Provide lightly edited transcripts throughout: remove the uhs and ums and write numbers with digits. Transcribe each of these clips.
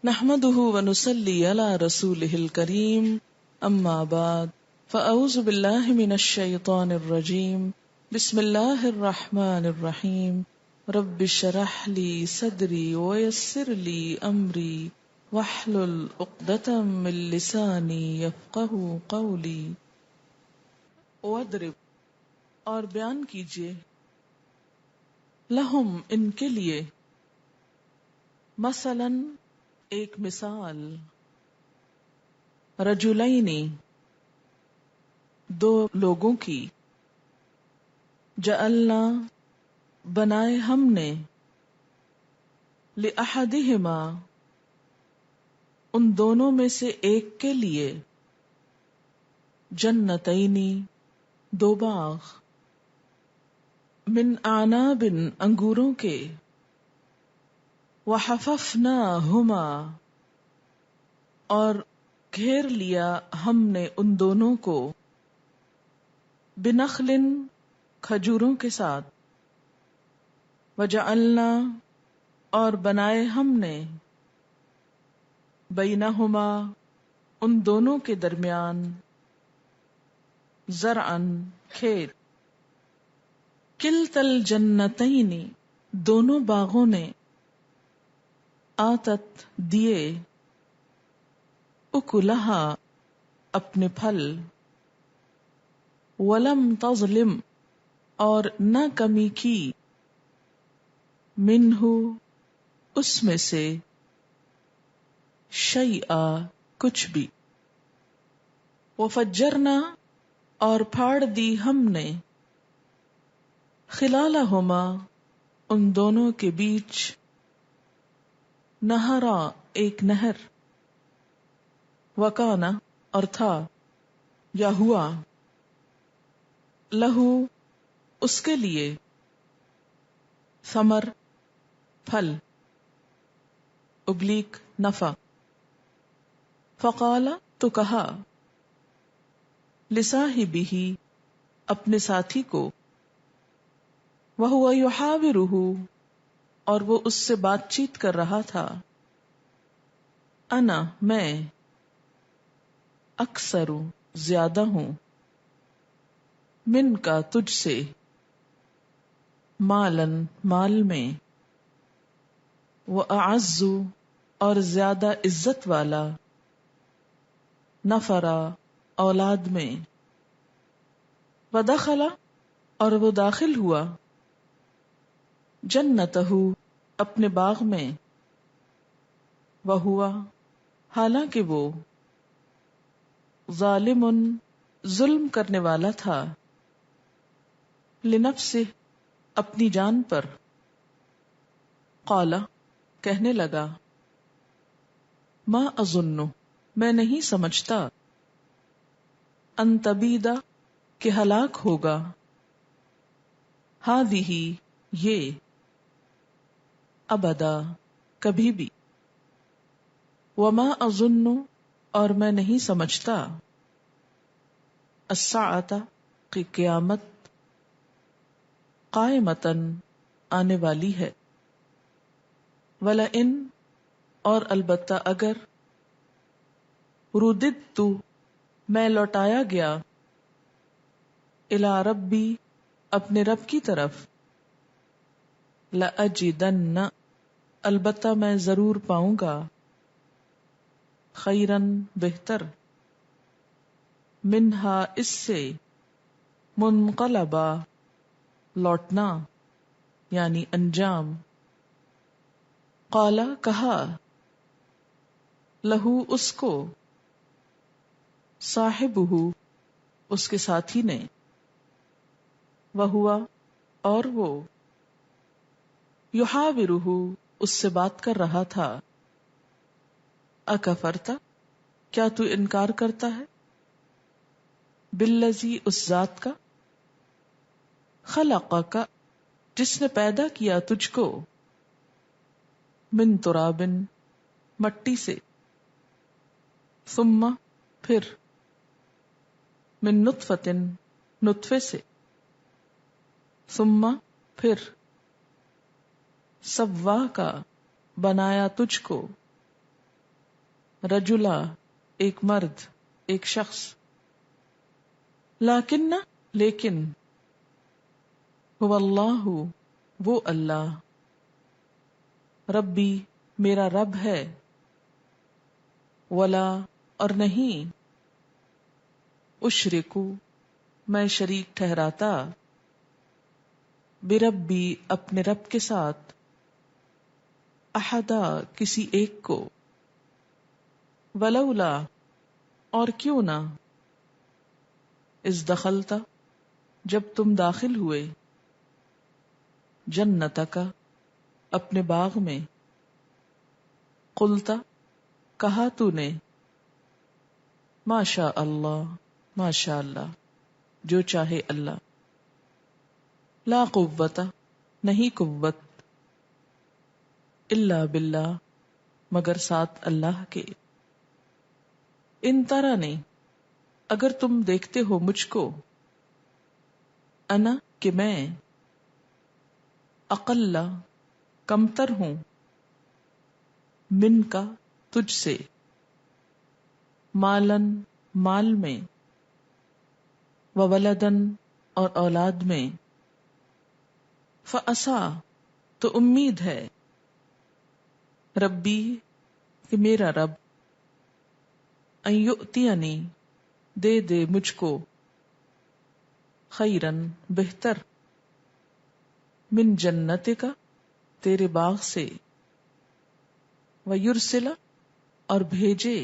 نحمده ونصلي على رسوله الكريم اما بعد فاعوذ بالله من الشيطان الرجيم بسم الله الرحمن الرحيم رب اشرح لي صدري ويسر لي امري واحلل عقدة من لساني يفقهوا قولي. واضرب اور بیان کیجیے لہم ان کے لیے مثلاً ایک مثال رجلینی دو لوگوں کی جعلنا بنائے ہم نے لأحدہما ان دونوں میں سے ایک کے لیے جنتینی دو باغ من اعناب انگوروں کے وحففناہما اور گھیر لیا ہم نے ان دونوں کو بنخل کھجوروں کے ساتھ وجعلنا اور بنائے ہم نے بینہما ان دونوں کے درمیان زرعن کھیت کلتا الجنتین دونوں باغوں نے آتت دیے اکلہا اپنے پھل ولم تظلم اور نہ کمی کی منہ اس میں سے شیئا کچھ بھی وفجرنا اور پھاڑ دی ہم نے خلالہما ان دونوں کے بیچ نہرا ایک نہر وکانا اور تھا یا ہوا لہو اس کے لیے ثمر پھل ابلیک نفع فقال تو کہا لصاحبہ اپنے ساتھی کو وہو یحاورہ اور وہ اس سے بات چیت کر رہا تھا انا میں اکثر زیادہ ہوں من کا تجھ سے مالن مال میں واعز اور زیادہ عزت والا نفرا اولاد میں ودخل اور وہ داخل ہوا جنتہ اپنے باغ میں وہوا حالانکہ وہ ظالم ظلم کرنے والا تھا لنفسہ اپنی جان پر قال کہنے لگا ما اظن میں نہیں سمجھتا ان تبیدا کہ ہلاک ہوگا ہذہ یہ ابدا کبھی بھی وما اظن اور میں نہیں سمجھتا الساعۃ کہ قیامت قائمتاً آنے والی ہے ولئن اور البتہ اگر رددت میں لوٹایا گیا الی ربی اپنے رب کی طرف لأجدن البتہ میں ضرور پاؤں گا خیرن بہتر منہا اس سے منقلبا لوٹنا یعنی انجام قالا کہا لہو اس کو صاحبہ اس کے ساتھی نے وہوا اور وہ یحاورہ اس سے بات کر رہا تھا اکفرتا کیا تو انکار کرتا ہے بالذی اس ذات کا خلقک جس نے پیدا کیا تجھ کو من تراب مٹی سے ثم پھر من نطفۃ نطفے سے ثم پھر سوا کا بنایا تجھ کو رجلا ایک مرد، ایک شخص، لیکن هو اللہ وہ اللہ، ربی میرا رب ہے، ولا اور نہیں، اشرکو میں شریک ٹھہراتا، بربی اپنے رب کے ساتھ، احدا کسی ایک کو، ولولا اور کیوں نہ، اذ دخلتا جب تم داخل ہوئے، جنتک اپنے باغ میں، قلتا کہا تو نے، ماشاء اللہ ماشاء اللہ جو چاہے اللہ، لا قوت نہیں قوت، الا باللہ مگر ساتھ اللہ کے، ان ترانی اگر تم دیکھتے ہو مجھ کو، انا کہ میں، اقل کمتر ہوں، من کا تجھ سے، مالن مال میں، وولدن اور اولاد میں، فعسا تو امید ہے، ربی کہ میرا رب، ان یؤتینی دے دے مجھ کو، خیرن بہتر، من جنت کا تیرے باغ سے، ویرسل اور بھیجے،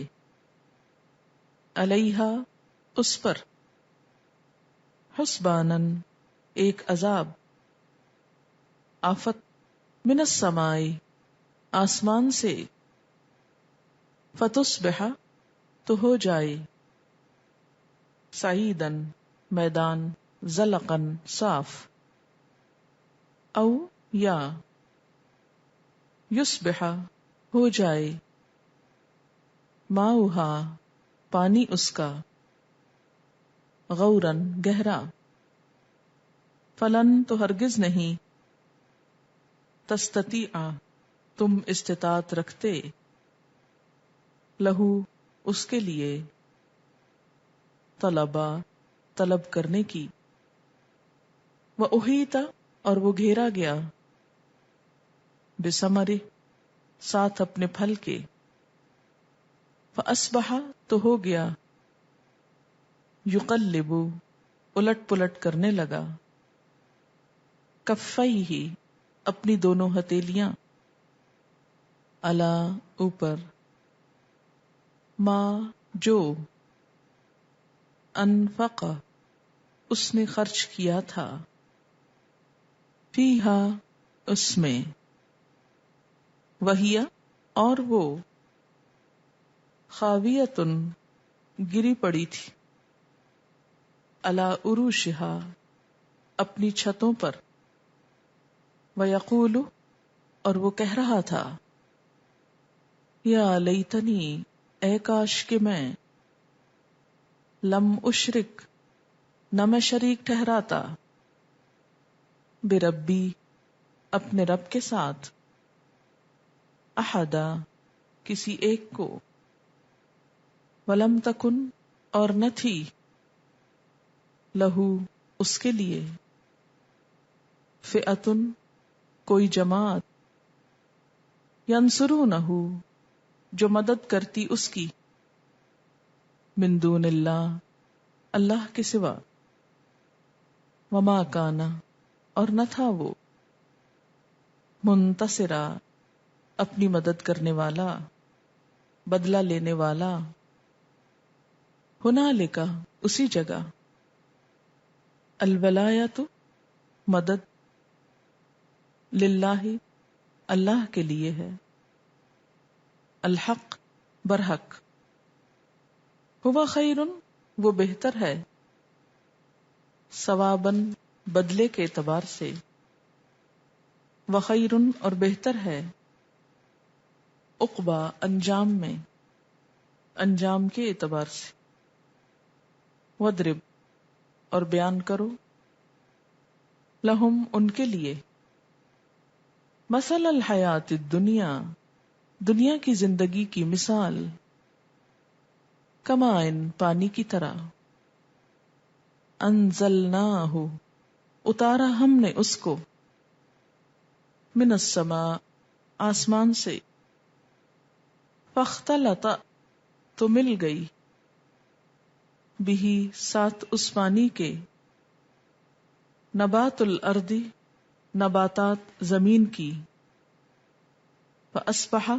علیہا اس پر، حسبانن ایک عذاب، آفت، من السماء آسمان سے، فتصبح تو ہو جائے، سعیدن میدان، زلقن صاف، او یا یصبح ہو جائے، ماؤہا پانی اس کا، غورن گہرا، فلن تو ہرگز نہیں، تستطیع تم استطاعت رکھتے، لہو اس کے لیے، طلبا طلب کرنے کی، وَأُحِیطَ اور وہ گھیرا گیا، بثمرہ ساتھ اپنے پھل کے، فَأَصْبَحَ تو ہو گیا، یقلب الٹ پلٹ کرنے لگا، کفیہ اپنی دونوں ہتھیلیاں، علی اوپر، ما جو، انفق اس نے خرچ کیا تھا، فیہا اس میں، وہی اور وہ، خاویتن گری پڑی تھی، علی عروشہا اپنی چھتوں پر، ویقول اور وہ کہہ رہا تھا، یا لیتنی اے کاش کہ میں، لم اشرک نہ میں شریک ٹھہراتا، بربی اپنے رب کے ساتھ، احدا کسی ایک کو، ولم تکن اور نہ تھی، لہو اس کے لیے، فئتن کوئی جماعت، ینصرونہ جو مدد کرتی اس کی، من دون اللہ اللہ کے سوا، وما کانا اور نہ تھا وہ، منتصرا اپنی مدد کرنے والا، بدلہ لینے والا، ہنالک اسی جگہ، الولایۃ مدد، للہ اللہ کے لیے ہے، الحق برحق، ہوا خیرن وہ بہتر ہے، ثواباً بدلے کے اعتبار سے، وخیرن اور بہتر ہے، عقبا انجام میں، انجام کے اعتبار سے، وَاضْرِبْ اور بیان کرو، لہم ان کے لیے، مثل الحیات الدنیا دنیا کی زندگی کی مثال، کمائن پانی کی طرح، انزلناہ اتارا ہم نے اس کو، من السماء آسمان سے، فاختلط تو مل گئی، بھی ساتھ اس پانی کے، نبات الارض نباتات زمین کی، فاصبح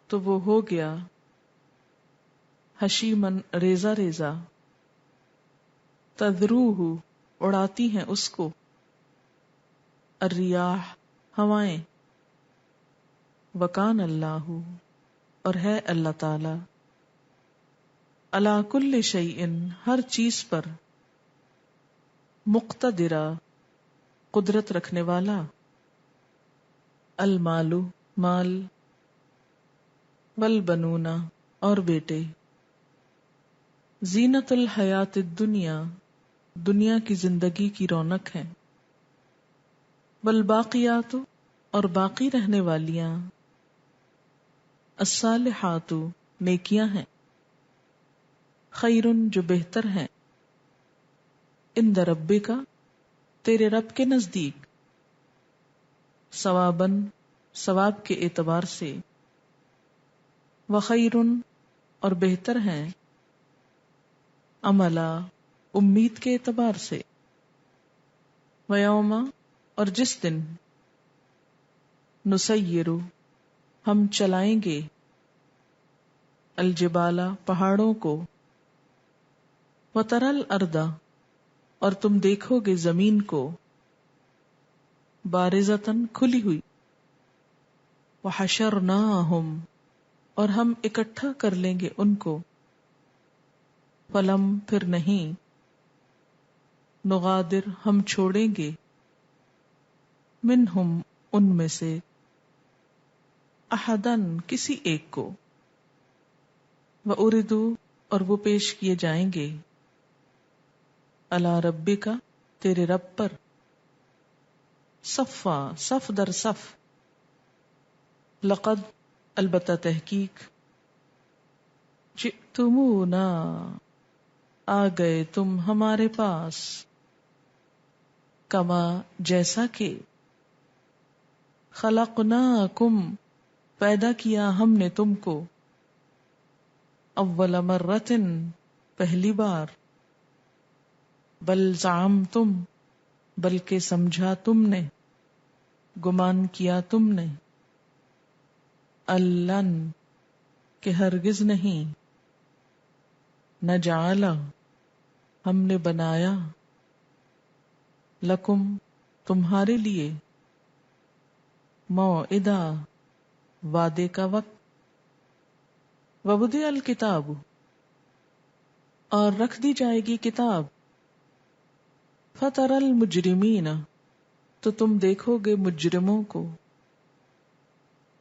تو وہ ہو گیا، حشیمن ریزہ ریزہ، تذروہ اڑاتی ہیں اس کو، الریاح ہوائیں، وکان اللہ اور ہے اللہ تعالی، علی کل شیء ہر چیز پر، مقتدرا قدرت رکھنے والا، المال مال، والبنون اور بیٹے، زینت الحیات الدنیا دنیا کی زندگی کی رونق ہے، والباقیات اور باقی رہنے والیاں، الصالحات نیکیاں ہیں، خیرن جو بہتر ہیں، عند ربک تیرے رب کے نزدیک، ثواباً ثواب کے اعتبار سے، وخیرن اور بہتر ہیں، عملا امید کے اعتبار سے، ویوم اور جس دن، نسیر ہم چلائیں گے، الجبال پہاڑوں کو، وتری الارض اور تم دیکھو گے زمین کو، بارزتاً کھلی ہوئی، وحشرناہم اور ہم اکٹھا کر لیں گے ان کو، فلم پھر نہیں، نغادر ہم چھوڑیں گے، منہم ان میں سے، احدن کسی ایک کو، وَأُرِدُوا اور وہ پیش کیے جائیں گے، علی ربک تیرے رب پر، صفا صف در صف، لقد البتہ تحقیق، جئتمونا آ گئے تم ہمارے پاس، کما جیسا کہ، خلقناکم پیدا کیا ہم نے تم کو، اول مرۃ پہلی بار، بل زعمتم بلکہ سمجھا تم نے، گمان کیا تم نے، الن کہ ہرگز نہیں، نجعل ہم نے بنایا، لکم تمہارے لیے، موعدا وعدے کا وقت، ووضع الکتاب اور رکھ دی جائے گی کتاب، فتری المجرمین تو تم دیکھو گے مجرموں کو،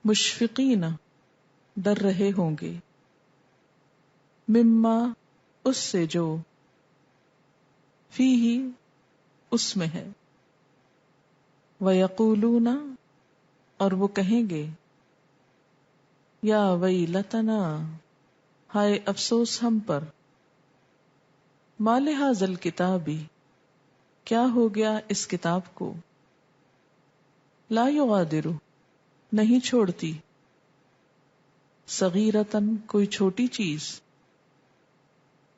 مشفقین ڈر رہے ہوں گے، مما اس سے جو، فیہ اس میں ہے، ویقولون اور وہ کہیں گے، یا ویلتنا ہائے افسوس ہم پر، ما لہذا الکتاب کیا ہو گیا اس کتاب کو، لا یغادر نہیں چھوڑتی، صغیرتن کوئی چھوٹی چیز،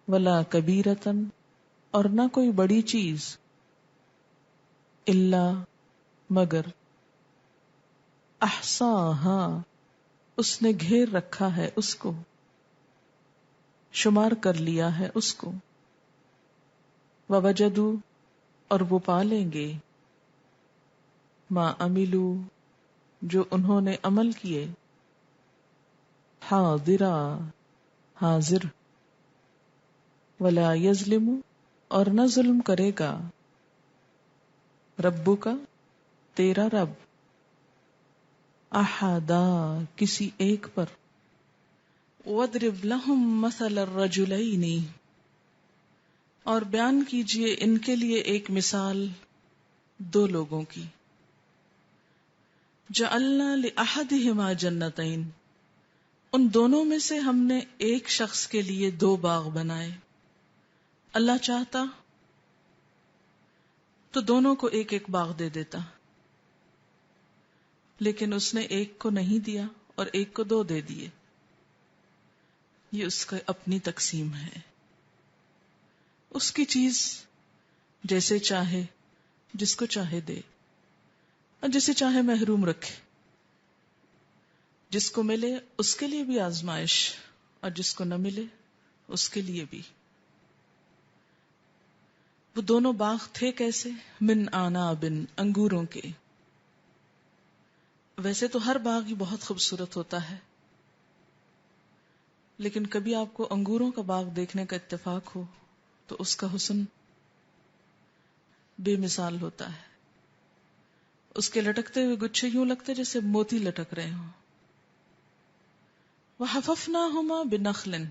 ولا کبیرتن اور نہ کوئی بڑی چیز، الا مگر، احصاہا اس نے گھیر رکھا ہے اس کو، شمار کر لیا ہے اس کو، ووجدوا اور وہ پا لیں گے، ما عملوا جو انہوں نے عمل کیے، حاضرا حاضر، ولا یظلم اور نہ ظلم کرے گا، ربک تیرا رب، احدا کسی ایک پر، وَاضْرِبْ لَهُمْ مَثَلَ الرَّجُلَيْنِ اور بیان کیجئے ان کے لیے ایک مثال دو لوگوں کی، جعلنا لأحدہما جنتین ان دونوں میں سے ہم نے ایک شخص کے لیے 2 باغ بنائے. اللہ چاہتا تو دونوں کو ایک ایک باغ دے دیتا، لیکن اس نے ایک کو نہیں دیا اور ایک کو 2 دے دیے. یہ اس کا اپنی تقسیم ہے. اس کی چیز جیسے چاہے جس کو چاہے دے اور جسے چاہے محروم رکھے. جس کو ملے اس کے لیے بھی آزمائش اور جس کو نہ ملے اس کے لیے بھی. وہ دونوں باغ تھے کیسے؟ من اعناب، انگوروں کے. ویسے تو ہر باغ ہی بہت خوبصورت ہوتا ہے، لیکن کبھی آپ کو انگوروں کا باغ دیکھنے کا اتفاق ہو تو اس کا حسن بے مثال ہوتا ہے. اس کے لٹکتے ہوئے گچھے یوں لگتے جیسے موتی لٹک رہے ہوں. وَحَفَفْنَاهُمَا بِنَخْلٍ،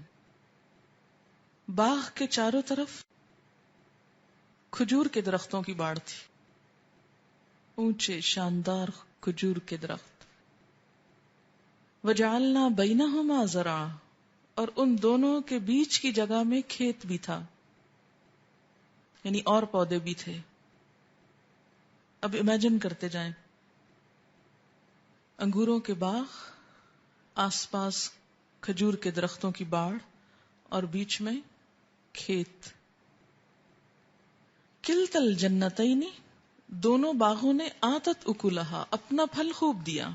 باغ کے چاروں طرف کھجور کے درختوں کی باڑ تھی، اونچے شاندار کھجور کے درخت. وَجَعَلْنَا بَيْنَهُمَا زَرْعًا، اور ان دونوں کے بیچ کی جگہ میں کھیت بھی تھا، یعنی اور پودے بھی تھے. اب امیجن کرتے جائیں، انگوروں کے باغ، آس پاس کھجور کے درختوں کی باڑ اور بیچ میں کھیت. کلتا الجنتین، دونوں باغوں نے آتت اکلہا، اپنا پھل خوب دیا.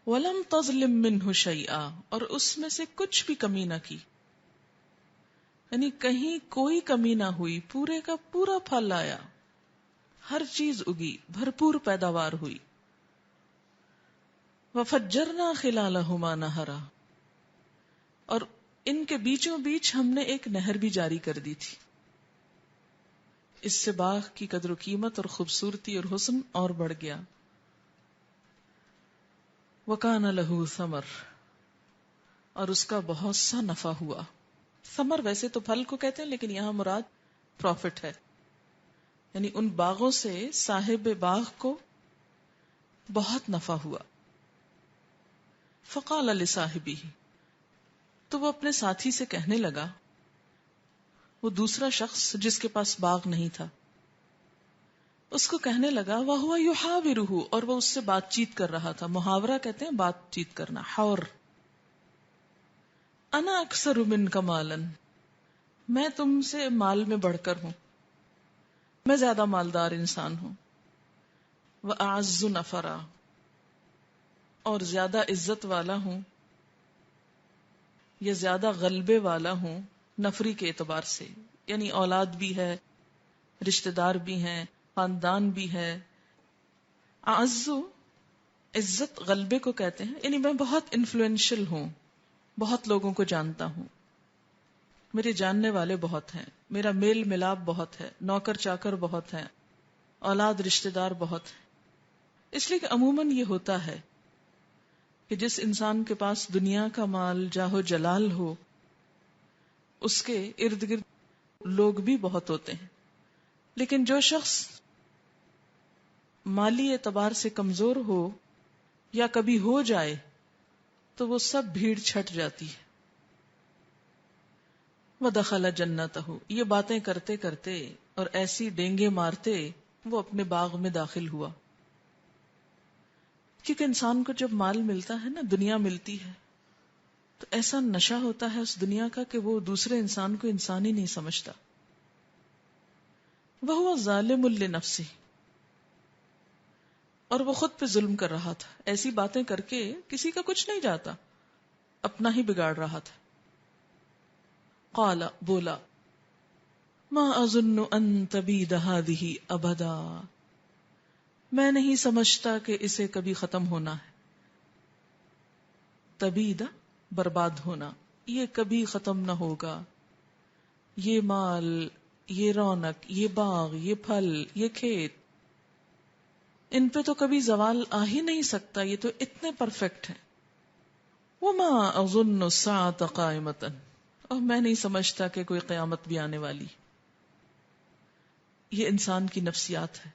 ولم تظلم منہ شیئا، اور اس میں سے کچھ بھی کمی نہ کی، یعنی کہیں کوئی کمی نہ ہوئی، پورے کا پورا پھل آیا، ہر چیز اگی، بھرپور پیداوار ہوئی. وفجرنا خلالہما نہرا، اور ان کے بیچوں بیچ ہم نے ایک نہر بھی جاری کر دی تھی. اس سے باغ کی قدر و قیمت اور خوبصورتی اور حسن اور بڑھ گیا. وَكَانَ لَهُ ثَمَرٌ، اور اس کا بہت سا نفع ہوا. ثمر ویسے تو پھل کو کہتے ہیں، لیکن یہاں مراد پروفٹ ہے، یعنی ان باغوں سے صاحب باغ کو بہت نفع ہوا. فقال لصاحبہ، تو وہ اپنے ساتھی سے کہنے لگا، وہ دوسرا شخص جس کے پاس باغ نہیں تھا، اس کو کہنے لگا، وَهُوَ يُحَاوِرُهُ، اور وہ اس سے بات چیت کر رہا تھا. محاورہ کہتے ہیں بات چیت کرنا، حور. انا اکثر منک مالا، میں تم سے مال میں بڑھ کر ہوں، میں زیادہ مالدار انسان ہوں. وَأَعَزُّ نَفَرًا، اور زیادہ عزت والا ہوں یا زیادہ غلبے والا ہوں نفری کے اعتبار سے، یعنی اولاد بھی ہے، رشتہ دار بھی ہیں، خاندان بھی ہے. اعز، عزت غلبے کو کہتے ہیں، یعنی میں بہت انفلوئنشل ہوں، بہت لوگوں کو جانتا ہوں، میرے جاننے والے بہت ہیں، میرا میل ملاپ بہت ہے، نوکر چاکر بہت ہیں، اولاد رشتہ دار بہت ہیں. اس لیے کہ عموماً یہ ہوتا ہے کہ جس انسان کے پاس دنیا کا مال، جاہ و جلال ہو، اس کے ارد گرد لوگ بھی بہت ہوتے ہیں. لیکن جو شخص مالی اعتبار سے کمزور ہو یا کبھی ہو جائے تو وہ سب بھیڑ چھٹ جاتی ہے. وَدَخَلَ جَنَّتَهُ، یہ باتیں کرتے کرتے اور ایسی ڈینگے مارتے وہ اپنے باغ میں داخل ہوا. کیونکہ انسان کو جب مال ملتا ہے نا، دنیا ملتی ہے، تو ایسا نشہ ہوتا ہے اس دنیا کا کہ وہ دوسرے انسان کو انسان ہی نہیں سمجھتا. وَهُوَ ظَالِمٌ لِنَفْسِهِ، اور وہ خود پہ ظلم کر رہا تھا، ایسی باتیں کر کے کسی کا کچھ نہیں جاتا، اپنا ہی بگاڑ رہا تھا. قال، بولا، ما اظن ان تبید هذه ابدا، میں نہیں سمجھتا کہ اسے کبھی ختم ہونا ہے. تبید، برباد ہونا، یہ کبھی ختم نہ ہوگا. یہ مال، یہ رونق، یہ باغ، یہ پھل، یہ کھیت، ان پہ تو کبھی زوال آ ہی نہیں سکتا، یہ تو اتنے پرفیکٹ ہیں. وما اظن الساعة قائمة، اور میں نہیں سمجھتا کہ کوئی قیامت بھی آنے والی. یہ انسان کی نفسیات ہے.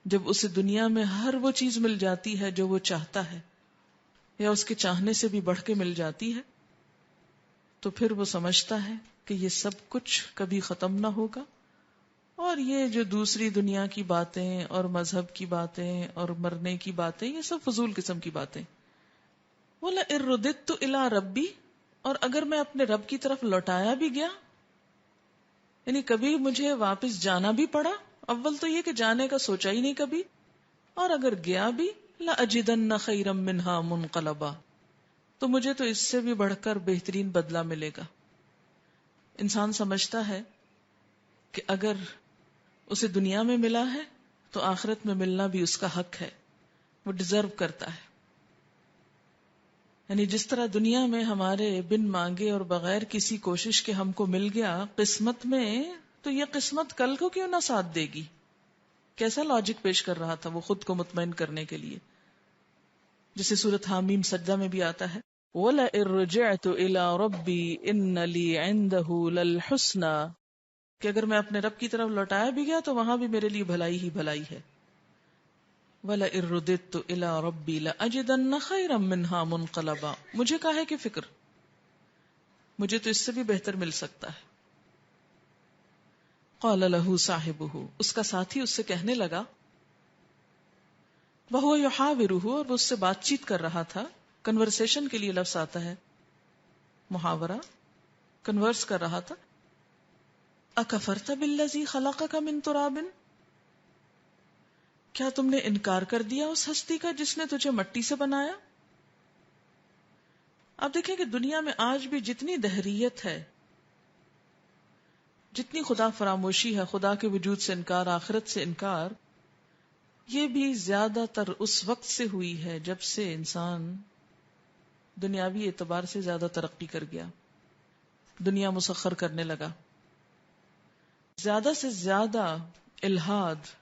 جب اسے دنیا میں ہر وہ چیز مل جاتی ہے جو وہ چاہتا ہے، یا اس کے چاہنے سے بھی بڑھ کے مل جاتی ہے، تو پھر وہ سمجھتا ہے کہ یہ سب کچھ کبھی ختم نہ ہوگا، اور یہ جو دوسری دنیا کی باتیں اور مذہب کی باتیں اور مرنے کی باتیں، یہ سب فضول قسم کی باتیں. وَلَئِن رُدِدتُّ إِلَىٰ رَبِّي، اور اگر میں اپنے رب کی طرف لوٹایا بھی گیا، یعنی کبھی مجھے واپس جانا بھی پڑا، اول تو یہ کہ جانے کا سوچا ہی نہیں کبھی، اور اگر گیا بھی، لَأَجِدَنَّ خَيْرًا مِّنْهَا مُنْقَلَبًا، تو مجھے تو اس سے بھی بڑھ کر بہترین بدلہ ملے گا. انسان سمجھتا ہے کہ اگر اسے دنیا میں ملا ہے تو آخرت میں ملنا بھی اس کا حق ہے، وہ ڈیزرو کرتا ہے. یعنی جس طرح دنیا میں ہمارے بن مانگے اور بغیر کسی کوشش کے ہم کو مل گیا قسمت میں، تو یہ قسمت کل کو کیوں نہ ساتھ دے گی. کیسا لاجک پیش کر رہا تھا وہ خود کو مطمئن کرنے کے لیے، جسے سورۃ حامیم سجدہ میں بھی آتا ہے، وَلَئِن رُجِعْتُ إِلَىٰ رَبِّي إِنَّ لِي عِندَهُ لَلْحُسْنَىٰ، کہ اگر میں اپنے رب کی طرف لوٹایا بھی گیا تو وہاں بھی میرے لیے بھلائی ہی بھلائی ہے. وَلَئِن رُدِدتُّ إِلَىٰ رَبِّي لَأَجِدَنَّ خَيْرًا مِّنْهَا مُنْقَلَبًا، مجھے کاہے کی فکر، مجھے تو اس سے بھی بہتر مل سکتا ہے. قَالَ لَهُ صَاحِبُهُ، اس کا ساتھی اس سے کہنے لگا، وَهُوَ يُحَاوِرُهُ، اور وہ اس سے بات چیت کر رہا تھا. کنورسیشن کے لیے لفظ آتا ہے، محاورہ، کنورس کر رہا تھا. اکفرت بالذی خلقک من تراب، کیا تم نے انکار کر دیا اس ہستی کا جس نے تجھے مٹی سے بنایا. آپ دیکھیں کہ دنیا میں آج بھی جتنی دہریت ہے، جتنی خدا فراموشی ہے، خدا کے وجود سے انکار، آخرت سے انکار، یہ بھی زیادہ تر اس وقت سے ہوئی ہے جب سے انسان دنیاوی اعتبار سے زیادہ ترقی کر گیا، دنیا مسخر کرنے لگا. زیادہ سے زیادہ الہاد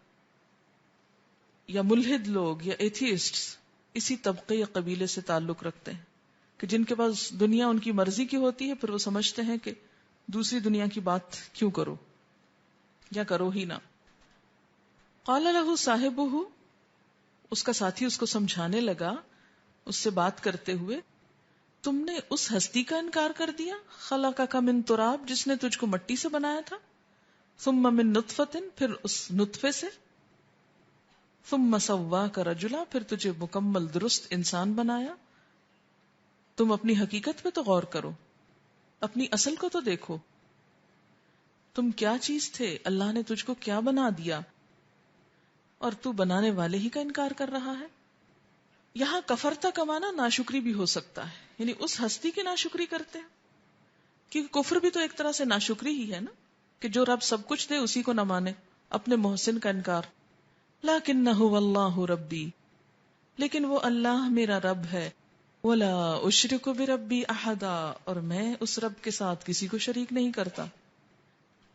یا ملحد لوگ یا ایتھیسٹ اسی طبقے یا قبیلے سے تعلق رکھتے ہیں کہ جن کے پاس دنیا ان کی مرضی کی ہوتی ہے، پھر وہ سمجھتے ہیں کہ دوسری دنیا کی بات کیوں کرو یا کرو ہی نہ. قال له صاحبہ، اس کا ساتھی اس کو سمجھانے لگا، اس سے بات کرتے ہوئے، تم نے اس ہستی کا انکار کر دیا، خلقک من تراب، جس نے تجھ کو مٹی سے بنایا تھا، ثم من نطفۃ، پھر اس نطفے سے، ثم سواک رجلا، پھر تجھے مکمل درست انسان بنایا. تم اپنی حقیقت پہ تو غور کرو، اپنی اصل کو تو دیکھو، تم کیا چیز تھے، اللہ نے تجھ کو کیا بنا دیا، اور تو بنانے والے ہی کا انکار کر رہا ہے. یہاں کفرتا کا معنی ناشکری بھی ہو سکتا ہے، یعنی اس ہستی کی ناشکری کرتے ہیں، کیونکہ کفر بھی تو ایک طرح سے ناشکری ہی ہے نا، کہ جو رب سب کچھ دے اسی کو نہ مانے، اپنے محسن کا انکار. لیکنہ واللہ ربی، لیکن وہ اللہ میرا رب ہے، ولا اشرک بربی احدا، اور میں اس رب کے ساتھ کسی کو شریک نہیں کرتا.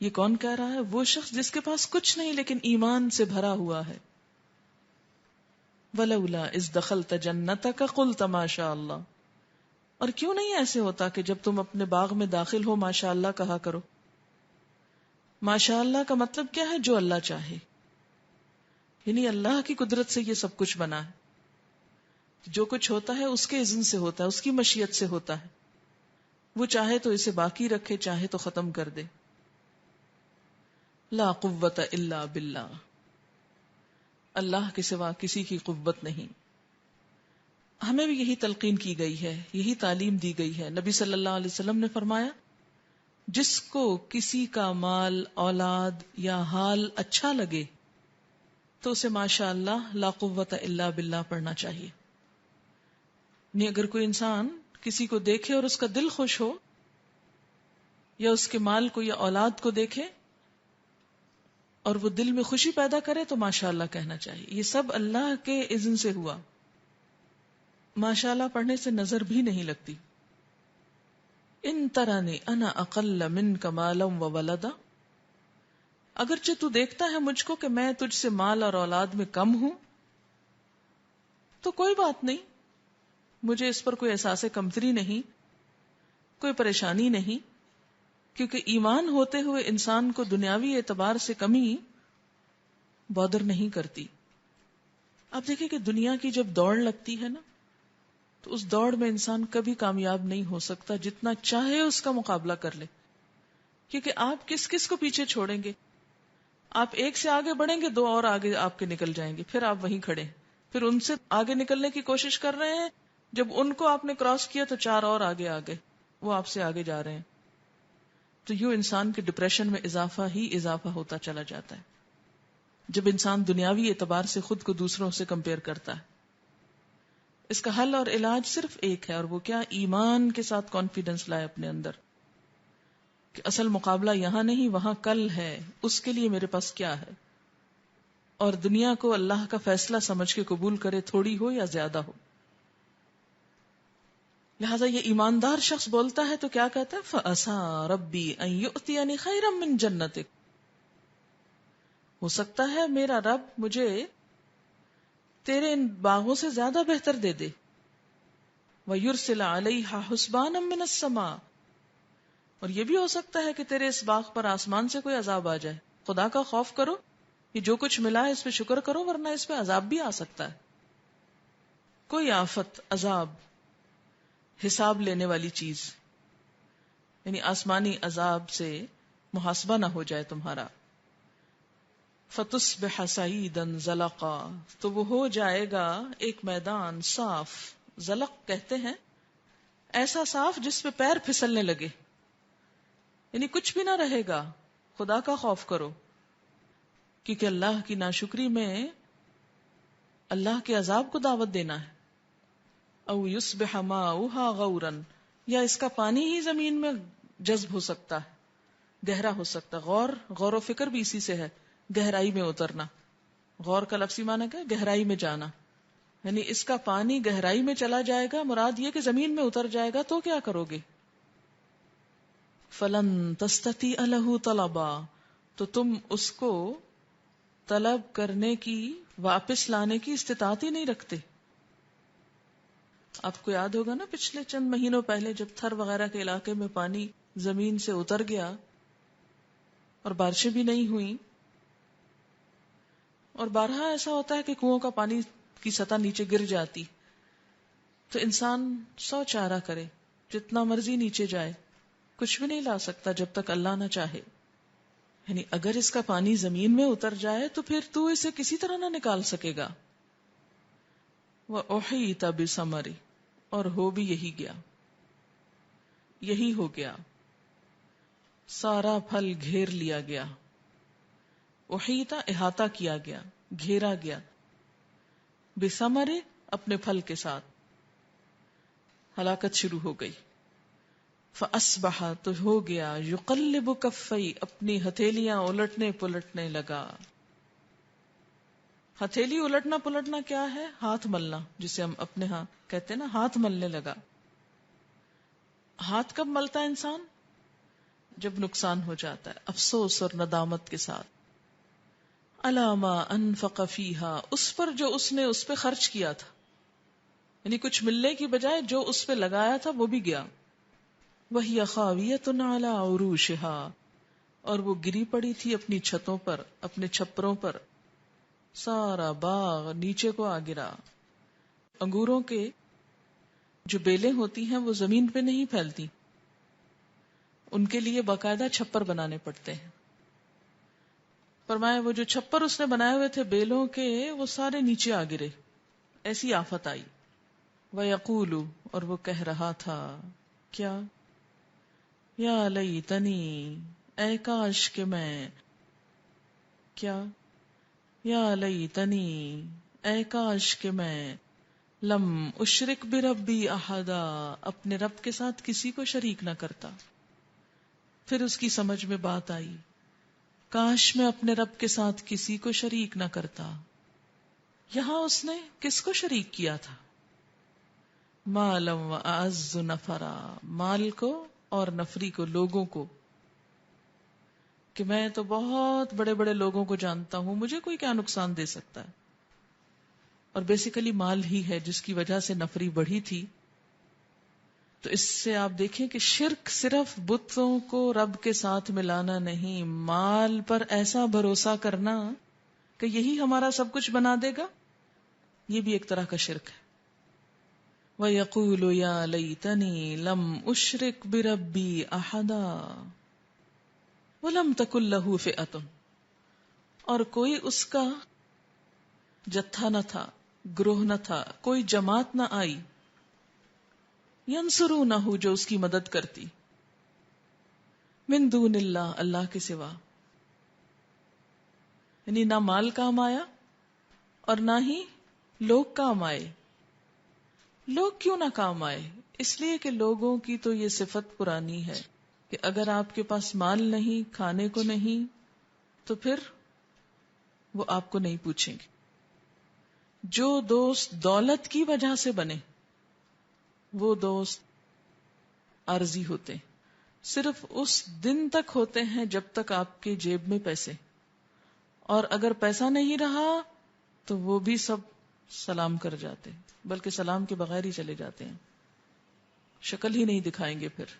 یہ کون کہہ رہا ہے؟ وہ شخص جس کے پاس کچھ نہیں لیکن ایمان سے بھرا ہوا ہے. ولولا اذ دخلت جنتک قلت ما شاء اللہ، اور کیوں نہیں ایسے ہوتا کہ جب تم اپنے باغ میں داخل ہو ماشاء اللہ کہا کرو. ماشاء اللہ کا مطلب کیا ہے؟ جو اللہ چاہے، یعنی اللہ کی قدرت سے یہ سب کچھ بنا ہے، جو کچھ ہوتا ہے اس کے اذن سے ہوتا ہے، اس کی مشیت سے ہوتا ہے. وہ چاہے تو اسے باقی رکھے، چاہے تو ختم کر دے. لا قوت الا باللہ، اللہ کے سوا کسی کی قوت نہیں. ہمیں بھی یہی تلقین کی گئی ہے، یہی تعلیم دی گئی ہے. نبی صلی اللہ علیہ وسلم نے فرمایا، جس کو کسی کا مال، اولاد یا حال اچھا لگے تو اسے ماشاء اللہ لا قوت الا باللہ پڑھنا چاہیے. نہیں، اگر کوئی انسان کسی کو دیکھے اور اس کا دل خوش ہو، یا اس کے مال کو یا اولاد کو دیکھے اور وہ دل میں خوشی پیدا کرے تو ماشاء اللہ کہنا چاہیے. یہ سب اللہ کے اذن سے ہوا. ماشاء اللہ پڑھنے سے نظر بھی نہیں لگتی. ان ترانی انا اقل منک مالا و ولدا، اگرچہ تو دیکھتا ہے مجھ کو کہ میں تجھ سے مال اور اولاد میں کم ہوں، تو کوئی بات نہیں، مجھے اس پر کوئی احساس کمتری نہیں، کوئی پریشانی نہیں، کیونکہ ایمان ہوتے ہوئے انسان کو دنیاوی اعتبار سے کمی بودر نہیں کرتی. آپ دیکھیں کہ دنیا کی جب دوڑ لگتی ہے نا، تو اس دوڑ میں انسان کبھی کامیاب نہیں ہو سکتا جتنا چاہے اس کا مقابلہ کر لے، کیونکہ آپ کس کس کو پیچھے چھوڑیں گے؟ آپ ایک سے آگے بڑھیں گے، دو اور آگے آپ کے نکل جائیں گے، پھر آپ وہیں کھڑے ہیں، پھر ان سے آگے نکلنے کی کوشش کر رہے ہیں، جب ان کو آپ نے کراس کیا تو چار اور آگے آ گئے، وہ آپ سے آگے جا رہے ہیں. تو یوں انسان کے ڈپریشن میں اضافہ ہی اضافہ ہوتا چلا جاتا ہے جب انسان دنیاوی اعتبار سے خود کو دوسروں سے کمپیئر کرتا ہے. اس کا حل اور علاج صرف ایک ہے، اور وہ کیا؟ ایمان کے ساتھ کانفیڈنس لائے اپنے اندر کہ اصل مقابلہ یہاں نہیں، وہاں کل ہے، اس کے لیے میرے پاس کیا ہے، اور دنیا کو اللہ کا فیصلہ سمجھ کے قبول کرے، تھوڑی ہو یا زیادہ ہو. لہٰذا یہ ایماندار شخص بولتا ہے تو کیا کہتا ہے؟ فَأَسَىٰ رَبِّي أَن يُؤْتِيَنِ خَيْرًا مِّن جَنَّتِكَ، ہو سکتا ہے میرا رب مجھے تیرے ان باغوں سے زیادہ بہتر دے دے. وَيُرْسِلَ عَلَيْهَا حُسْبَانًا مِّنَ السَّمَاءِ، اور یہ بھی ہو سکتا ہے کہ تیرے اس باغ پر آسمان سے کوئی عذاب آ جائے. خدا کا خوف کرو، یہ جو کچھ ملا ہے اس پہ شکر کرو، ورنہ اس پہ عذاب بھی آ سکتا ہے. کوئی آفت، عذاب، حساب لینے والی چیز، یعنی آسمانی عذاب سے محاسبہ نہ ہو جائے تمہارا. فَتُصْبِحَ صَعِيدًا زَلَقًا، تو وہ ہو جائے گا ایک میدان صاف. زلق کہتے ہیں ایسا صاف جس پہ پیر پھسلنے لگے، یعنی کچھ بھی نہ رہے گا. خدا کا خوف کرو، کیونکہ اللہ کی ناشکری میں اللہ کے عذاب کو دعوت دینا ہے. او یصبح ماؤها غورا، یا اس کا پانی ہی زمین میں جذب ہو سکتا ہے، گہرا ہو سکتا ہے. غور و فکر بھی اسی سے ہے، گہرائی میں اترنا. غور کا لفظی معنی کیا ہے؟ گہرائی میں جانا. یعنی اس کا پانی گہرائی میں چلا جائے گا، مراد یہ کہ زمین میں اتر جائے گا تو کیا کرو گے؟ فلن تستطیع له طلبا، تو تم اس کو طلب کرنے کی، واپس لانے کی استطاعت ہی نہیں رکھتے. آپ کو یاد ہوگا نا پچھلے چند مہینوں پہلے جب تھر وغیرہ کے علاقے میں پانی زمین سے اتر گیا اور بارشیں بھی نہیں ہوئیں، اور بارہا ایسا ہوتا ہے کہ کنووں کا پانی کی سطح نیچے گر جاتی، تو انسان 100 چارہ کرے، جتنا مرضی نیچے جائے، کچھ بھی نہیں لا سکتا جب تک اللہ نہ چاہے. یعنی اگر اس کا پانی زمین میں اتر جائے تو پھر تو اسے کسی طرح نہ نکال سکے گا. وَأُحِيطَ بِثَمَرِهِ، اور ہو بھی یہی گیا، یہی ہو گیا، سارا پھل گھیر لیا گیا. احیطہ احاطہ کیا گیا، گھیرا گیا. بثمرہ اپنے پھل کے ساتھ. ہلاکت شروع ہو گئی. فاصبح تو ہو گیا، یقلب کفی اپنی ہتھیلیاں الٹنے پلٹنے لگا. ہتھیلی الٹنا پلٹنا کیا ہے؟ ہاتھ ملنا، جسے ہم اپنے ہاں کہتے ہیں نا، ہاتھ ملنے لگا. ہاتھ کب ملتا ہے انسان؟ جب نقصان ہو جاتا ہے، افسوس اور ندامت کے ساتھ. علی ما انفق فیہا، اس پر جو اس نے اس پہ خرچ کیا تھا، یعنی کچھ ملنے کی بجائے جو اس پہ لگایا تھا وہ بھی گیا. وہی خاویۃ علی عروشہا، اور وہ گری پڑی تھی اپنی چھتوں پر، اپنے چھپروں پر. سارا باغ نیچے کو آ گرا. انگوروں کے جو بیلیں ہوتی ہیں وہ زمین پہ نہیں پھیلتی، ان کے لیے باقاعدہ چھپر بنانے پڑتے ہیں. فرمایا وہ جو چھپر اس نے بنائے ہوئے تھے بیلوں کے، وہ سارے نیچے آ گرے. ایسی آفت آئی. وَيَقُولُ، اور وہ کہہ رہا تھا کیا؟ یا لیتنی، اے کاش کہ میں، کیا؟ یا لیتنی، اے کاش کہ میں، لم اشرک بربی احدا، اپنے رب کے ساتھ کسی کو شریک نہ کرتا. پھر اس کی سمجھ میں بات آئی، کاش میں اپنے رب کے ساتھ کسی کو شریک نہ کرتا. یہاں اس نے کس کو شریک کیا تھا؟ مالم و اعز نفرا، مال کو اور نفری کو، لوگوں کو، کہ میں تو بہت بڑے بڑے لوگوں کو جانتا ہوں، مجھے کوئی کیا نقصان دے سکتا ہے. اور بیسیکلی مال ہی ہے جس کی وجہ سے نفری بڑھی تھی. تو اس سے آپ دیکھیں کہ شرک صرف بتوں کو رب کے ساتھ ملانا نہیں، مال پر ایسا بھروسہ کرنا کہ یہی ہمارا سب کچھ بنا دے گا، یہ بھی ایک طرح کا شرک ہے. وَيَقُولُ يَا لَيْتَنِي لَمْ أُشْرِكْ بِرَبِّي أَحَدًا وَلَمْ تَكُنْ لَهُ فِئَةٌ، اور کوئی اس کا جتھا نہ تھا، گروہ نہ تھا، کوئی جماعت نہ آئی، ینصرونہ جو اس کی مدد کرتی، من دون اللہ اللہ کے سوا، یعنی نہ مال کام آیا اور نہ ہی لوگ کام آئے۔ لوگ کیوں نہ کام آئے؟ اس لیے کہ لوگوں کی تو یہ صفت پرانی ہے کہ اگر آپ کے پاس مال نہیں، کھانے کو نہیں، تو پھر وہ آپ کو نہیں پوچھیں گے۔ جو دوست دولت کی وجہ سے بنے وہ دوست عارضی ہوتے ہیں، صرف اس دن تک ہوتے ہیں جب تک آپ کے جیب میں پیسے، اور اگر پیسہ نہیں رہا تو وہ بھی سب سلام کر جاتے ہیں، بلکہ سلام کے بغیر ہی چلے جاتے ہیں، شکل ہی نہیں دکھائیں گے۔ پھر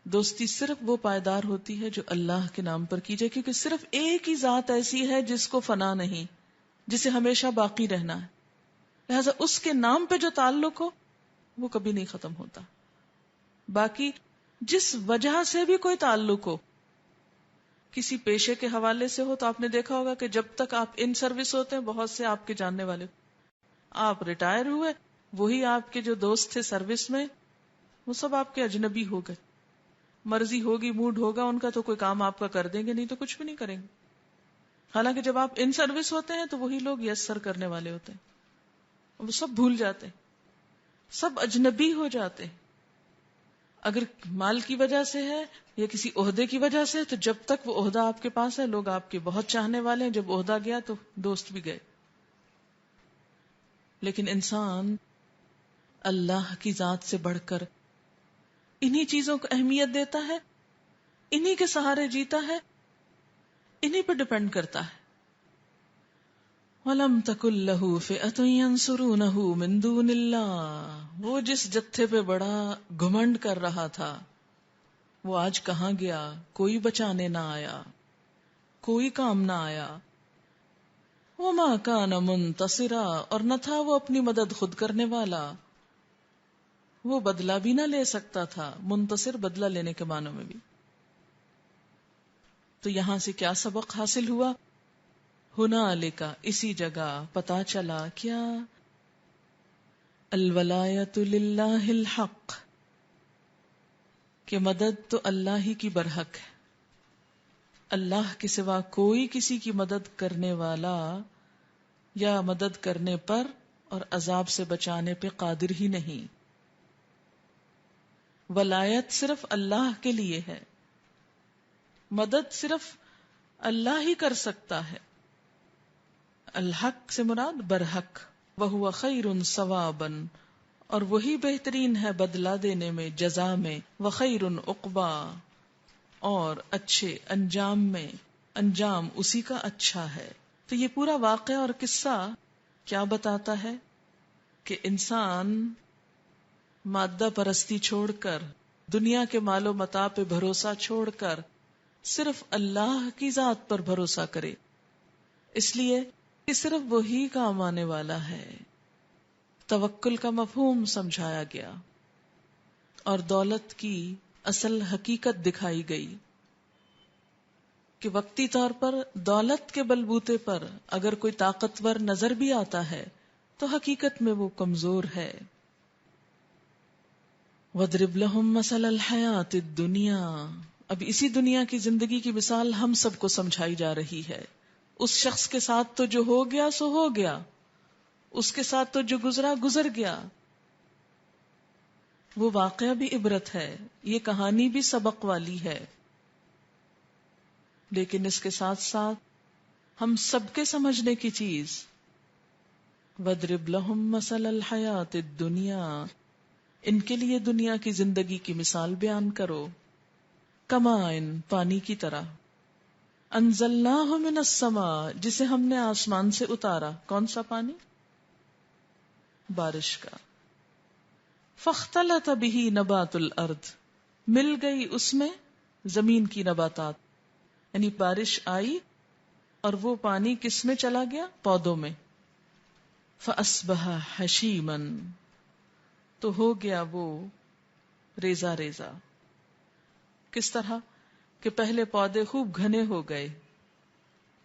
دوستی صرف وہ پائیدار ہوتی ہے جو اللہ کے نام پر کی جائے، کیونکہ صرف ایک ہی ذات ایسی ہے جس کو فنا نہیں، جسے ہمیشہ باقی رہنا ہے، لہذا اس کے نام پہ جو تعلق ہو وہ کبھی نہیں ختم ہوتا۔ باقی جس وجہ سے بھی کوئی تعلق ہو، کسی پیشے کے حوالے سے ہو، تو آپ نے دیکھا ہوگا کہ جب تک آپ ان سروس ہوتے ہیں بہت سے آپ کے جاننے والے، آپ ریٹائر ہوئے وہی آپ کے جو دوست تھے سروس میں وہ سب آپ کے اجنبی ہو گئے، مرضی ہوگی، موڈ ہوگا ان کا تو کوئی کام آپ کا کر دیں گے، نہیں تو کچھ بھی نہیں کریں گے۔ حالانکہ جب آپ ان سروس ہوتے ہیں تو وہی لوگ یس سر کرنے والے ہوتے ہیں، وہ سب بھول جاتے ہیں، سب اجنبی ہو جاتے ہیں۔ اگر مال کی وجہ سے ہے یا کسی عہدے کی وجہ سے، تو جب تک وہ عہدہ آپ کے پاس ہے لوگ آپ کے بہت چاہنے والے ہیں، جب عہدہ گیا تو دوست بھی گئے۔ لیکن انسان اللہ کی ذات سے بڑھ کر انہی چیزوں کو اہمیت دیتا ہے، انہی کے سہارے جیتا ہے، انہی پہ ڈپینڈ کرتا ہے۔ وَلَمْ تَكُنْ لَهُ فِئَةٌ يَنْصُرُونَهُ مِن دُونِ اللَّهِ، وہ جس جتھے پہ بڑا گھمنڈ کر رہا تھا وہ آج کہاں گیا، کوئی بچانے نہ آیا، کوئی کام نہ آیا۔ وَمَا كَانَ مُنْتَصِرًا، اور نہ تھا وہ اپنی مدد خود کرنے والا، وہ بدلہ بھی نہ لے سکتا تھا، منتصر بدلہ لینے کے معنوں میں بھی۔ تو یہاں سے کیا سبق حاصل ہوا؟ ہنالک، اسی جگہ پتا چلا کیا، الولایۃ للہ الحق، کہ مدد تو اللہ ہی کی برحق ہے، اللہ کے سوا کوئی کسی کی مدد کرنے والا یا مدد کرنے پر اور عذاب سے بچانے پہ قادر ہی نہیں۔ ولایت صرف اللہ کے لیے ہے، مدد صرف اللہ ہی کر سکتا ہے۔ الحق سے مراد برحق، وَهُوَ خَيْرٌ ثَوَابًا، اور وہی بہترین ہے بدلہ دینے میں، جزا میں، وَخَيْرٌ عُقْبًا، اور اچھے انجام میں، انجام اسی کا اچھا ہے۔ تو یہ پورا واقعہ اور قصہ کیا بتاتا ہے کہ انسان مادہ پرستی چھوڑ کر، دنیا کے مال و متاع پہ بھروسہ چھوڑ کر صرف اللہ کی ذات پر بھروسہ کرے، اس لیے کہ صرف وہی کام آنے والا ہے۔ توکل کا مفہوم سمجھایا گیا اور دولت کی اصل حقیقت دکھائی گئی کہ وقتی طور پر دولت کے بلبوتے پر اگر کوئی طاقتور نظر بھی آتا ہے تو حقیقت میں وہ کمزور ہے۔ وَاضْرِبْ لَهُم مَثَلَ الْحَيَاةِ الدُّنْيَا، اب اسی دنیا کی زندگی کی مثال ہم سب کو سمجھائی جا رہی ہے۔ اس شخص کے ساتھ تو جو ہو گیا سو ہو گیا، اس کے ساتھ تو جو گزرا گزر گیا، وہ واقعہ بھی عبرت ہے، یہ کہانی بھی سبق والی ہے، لیکن اس کے ساتھ ساتھ ہم سب کے سمجھنے کی چیز وَاضْرِبْ لَهُم مَثَلَ الْحَيَاةِ الدُّنْيَا، ان کے لیے دنیا کی زندگی کی مثال بیان کرو، کمائن، پانی کی طرح، انزلناہ من السماء، جسے ہم نے آسمان سے اتارا، کون سا پانی؟ بارش کا، فاختلط بہ نبات الارض، مل گئی اس میں زمین کی نباتات، یعنی بارش آئی اور وہ پانی کس میں چلا گیا؟ پودوں میں، فاصبح حشیما، تو ہو گیا وہ ریزہ ریزہ. کس طرح کہ پہلے پودے خوب گھنے ہو گئے،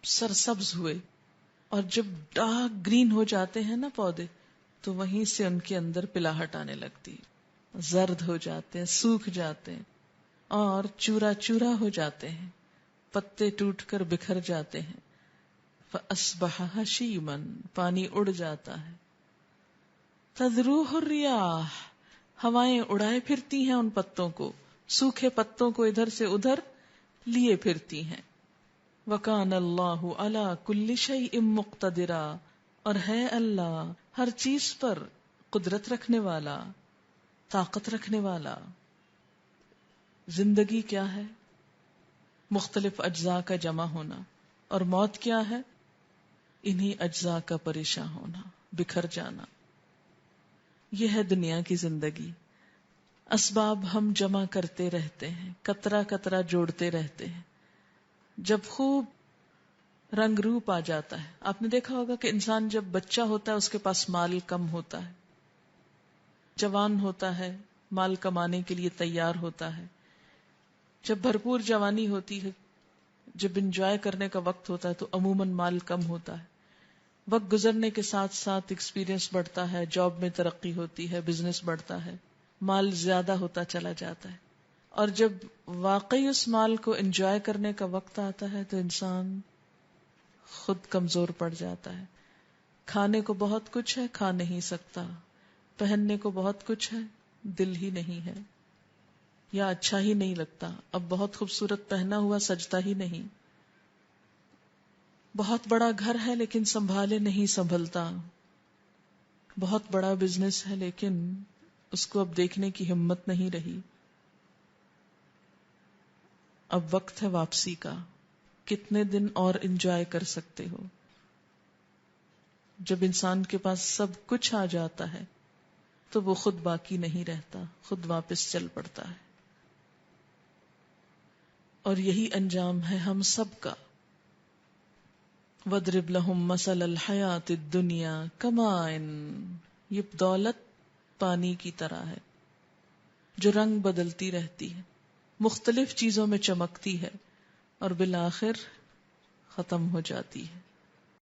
سرسبز ہوئے، اور جب ڈارک گرین ہو جاتے ہیں نا پودے تو وہیں سے ان کے اندر پلاہٹ آنے لگتی، زرد ہو جاتے ہیں، سوکھ جاتے ہیں اور چورا چورا ہو جاتے ہیں، پتے ٹوٹ کر بکھر جاتے ہیں. فَأَصْبَحَ هَشِيمًا، پانی اڑ جاتا ہے. تَذْرُوهُ الرِّيَاحُ، ہوائیں اڑائے پھرتی ہیں ان پتوں کو، سوکھے پتوں کو ادھر سے ادھر لیے پھرتی ہیں. وَكَانَ اللَّهُ عَلَى كُلِّ شَيْءٍ مُقْتَدِرًا، اور ہے اللہ ہر چیز پر قدرت رکھنے والا، طاقت رکھنے والا. زندگی کیا ہے؟ مختلف اجزاء کا جمع ہونا. اور موت کیا ہے؟ انہی اجزاء کا پریشان ہونا، بکھر جانا. یہ ہے دنیا کی زندگی. اسباب ہم جمع کرتے رہتے ہیں، قطرہ قطرہ جوڑتے رہتے ہیں. جب خوب رنگ روپ آ جاتا ہے، آپ نے دیکھا ہوگا کہ انسان جب بچہ ہوتا ہے اس کے پاس مال کم ہوتا ہے، جوان ہوتا ہے مال کمانے کے لیے تیار ہوتا ہے. جب بھرپور جوانی ہوتی ہے، جب انجوائے کرنے کا وقت ہوتا ہے تو عموماً مال کم ہوتا ہے. وقت گزرنے کے ساتھ ساتھ ایکسپیرینس بڑھتا ہے، جاب میں ترقی ہوتی ہے، بزنس بڑھتا ہے، مال زیادہ ہوتا چلا جاتا ہے. اور جب واقعی اس مال کو انجوائے کرنے کا وقت آتا ہے تو انسان خود کمزور پڑ جاتا ہے. کھانے کو بہت کچھ ہے، کھا نہیں سکتا. پہننے کو بہت کچھ ہے، دل ہی نہیں ہے، یا اچھا ہی نہیں لگتا. اب بہت خوبصورت پہنا ہوا سجتا ہی نہیں. بہت بڑا گھر ہے لیکن سنبھالے نہیں سنبھلتا. بہت بڑا بزنس ہے لیکن اس کو اب دیکھنے کی ہمت نہیں رہی. اب وقت ہے واپسی کا. کتنے دن اور انجوائے کر سکتے ہو؟ جب انسان کے پاس سب کچھ آ جاتا ہے تو وہ خود باقی نہیں رہتا، خود واپس چل پڑتا ہے. اور یہی انجام ہے ہم سب کا. وَاضْرِبْ لَهُم مَثَلَ الْحَيَاةِ الدُّنْيَا كَمَاءٍ، یہ دولت پانی کی طرح ہے جو رنگ بدلتی رہتی ہے، مختلف چیزوں میں چمکتی ہے اور بالآخر ختم ہو جاتی ہے.